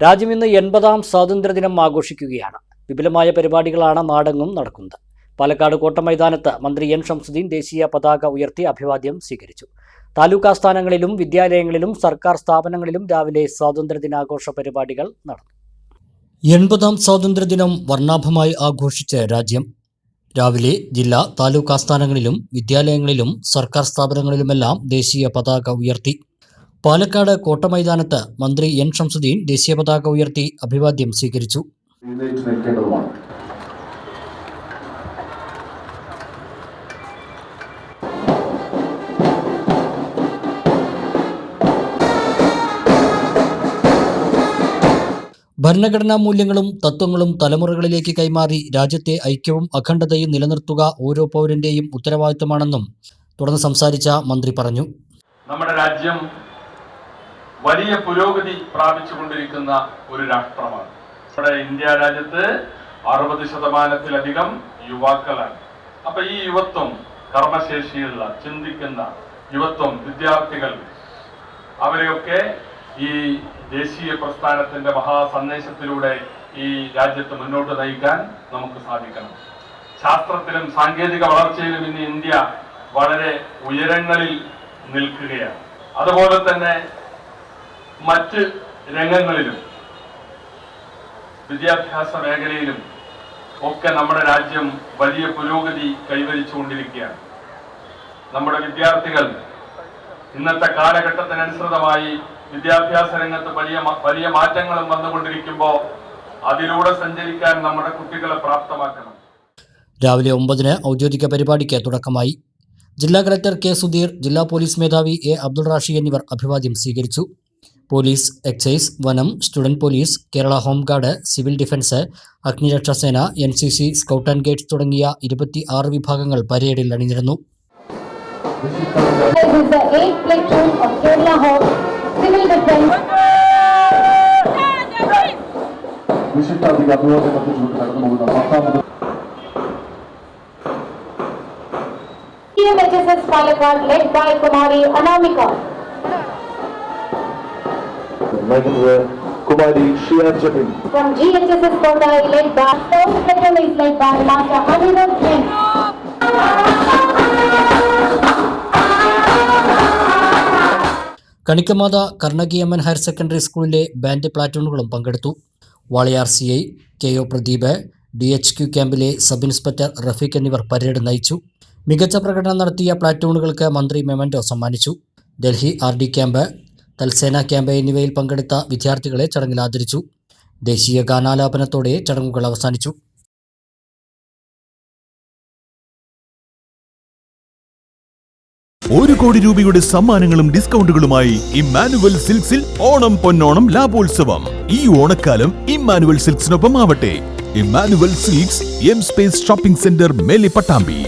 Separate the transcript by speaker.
Speaker 1: രാജ്യം ഇന്ന് 80ാം സ്വാതന്ത്ര്യദിനം ആഘോഷിക്കുകയാണ്. വിപുലമായ പരിപാടികളാണ് നാടെങ്ങും നടക്കുന്നത്. പാലക്കാട് കോട്ടമൈതാനത്ത് മന്ത്രി എൻ ഷംസുദ്ദീൻ ദേശീയ പതാക ഉയർത്തി അഭിവാദ്യം സ്വീകരിച്ചു. താലൂക്ക് ആസ്ഥാനങ്ങളിലും വിദ്യാലയങ്ങളിലും സർക്കാർ സ്ഥാപനങ്ങളിലും രാവിലെ സ്വാതന്ത്ര്യദിനാഘോഷ പരിപാടികൾ നടന്നു. 80ാം സ്വാതന്ത്ര്യദിനം വർണ്ണാഭമായി ആഘോഷിച്ച് രാജ്യം. രാവിലെ ജില്ലാ താലൂക്ക് ആസ്ഥാനങ്ങളിലും വിദ്യാലയങ്ങളിലും സർക്കാർ സ്ഥാപനങ്ങളിലുമെല്ലാം ദേശീയ പതാക ഉയർത്തി. പാലക്കാട് കോട്ടമൈതാനത്ത് മന്ത്രി എൻ ഷംസുദ്ദീൻ ദേശീയ പതാക ഉയർത്തി അഭിവാദ്യം സ്വീകരിച്ചു. ഭരണഘടനാ മൂല്യങ്ങളും തത്വങ്ങളും തലമുറകളിലേക്ക് കൈമാറി രാജ്യത്തെ ഐക്യവും അഖണ്ഡതയും നിലനിർത്തുക ഓരോ പൗരന്റെയും ഉത്തരവാദിത്തമാണെന്നും തുടർന്ന് സംസാരിച്ച മന്ത്രി പറഞ്ഞു.
Speaker 2: നമ്മുടെ രാജ്യം വലിയ പുരോഗതി പ്രാപിച്ചുകൊണ്ടിരിക്കുന്ന ഒരു രാഷ്ട്രമാണ്. നമ്മുടെ ഇന്ത്യ രാജ്യത്ത് 60%-ലധികം യുവാക്കളാണ്. അപ്പൊ ഈ യുവത്വം, കർമ്മശേഷിയുള്ള ചിന്തിക്കുന്ന യുവത്വം, വിദ്യാർത്ഥികൾ, അവരെയൊക്കെ ഈ ദേശീയ പ്രസ്ഥാനത്തിന്റെ മഹാസന്ദേശത്തിലൂടെ ഈ രാജ്യത്ത് മുന്നോട്ട് നയിക്കാൻ നമുക്ക് സാധിക്കണം. ശാസ്ത്രത്തിലും സാങ്കേതിക വളർച്ചയിലും ഇന്ന് ഇന്ത്യ വളരെ ഉയരങ്ങളിൽ നിൽക്കുകയാണ്. അതുപോലെ തന്നെ മറ്റ് രംഗങ്ങളിലും വിദ്യാഭ്യാസ മേഖലയിലും ഒക്കെ നമ്മുടെ രാജ്യം വലിയ പുരോഗതി കൈവരിച്ചുകൊണ്ടിരിക്കുകയാണ്. നമ്മുടെ വിദ്യാർത്ഥികൾ ഇന്നത്തെ കാലഘട്ടത്തിനനുസൃതമായി വിദ്യാഭ്യാസ രംഗത്ത് വലിയ മാറ്റങ്ങളും വന്നുകൊണ്ടിരിക്കുമ്പോൾ അതിലൂടെ സഞ്ചരിക്കാൻ നമ്മുടെ കുട്ടികളെ പ്രാപ്തമാക്കണം.
Speaker 1: രാവിലെ 9-ന് ഔദ്യോഗിക പരിപാടിക്ക് തുടക്കമായി. ജില്ലാ കളക്ടർ കെ സുധീർ, ജില്ലാ പോലീസ് മേധാവി എ അബ്ദുൾ റാഷി എന്നിവർ അഭിവാദ്യം സ്വീകരിച്ചു. പോലീസ്, എക്സൈസ്, വനം, student police, Kerala home guard, civil defence, അഗ്നിരക്ഷാസേന, NCC, സ്കൗട്ട് ആൻഡ് ഗൈഡ്സ് തുടങ്ങിയ 26 വിഭാഗങ്ങൾ പരേഡിൽ അണിനിരന്നു.
Speaker 3: GHSS Palakkad led by Kumari Anamika.
Speaker 4: Kumari Shia Japin.
Speaker 3: From GHSS Kotai led by South Sector is led by Master Anirudh Jain.
Speaker 1: Kanikkamatha Karnakiamman higher secondary സ്കൂളിലെ band പ്ലാറ്റൂണുകളും പങ്കെടുത്തു. Walayar CI KO Pradeep, DHQ ക്യാമ്പിലെ sub inspector Rafeeq എന്നിവർ parade നയിച്ചു. മികച്ച പ്രകടനം നടത്തിയ പ്ലാറ്റൂണുകൾക്ക് മന്ത്രി മെമന്റോ സമ്മാനിച്ചു. ഡൽഹി RD ക്യാമ്പ്, തൽസേന ക്യാമ്പ് എന്നിവയിൽ പങ്കെടുത്ത വിദ്യാർത്ഥികളെ ചടങ്ങിൽ ആദരിച്ചു. ദേശീയ ഗാനാലാപനത്തോടെ ചടങ്ങുകൾ അവസാനിച്ചു.
Speaker 5: ₹1 കോടി സമ്മാനങ്ങളും ഡിസ്കൗണ്ടുകളുമായി ഇമ്മാനുവൽ സിൽക്സിൽ ഓണം പൊന്നോണം ലാഭോത്സവം. ഈ ഓണക്കാലം ഇമ്മാനുവൽ സിൽക്സിനൊപ്പം ആവട്ടെ. Emmanuel silks, M Space shopping centre, മേലെ പട്ടാമ്പി.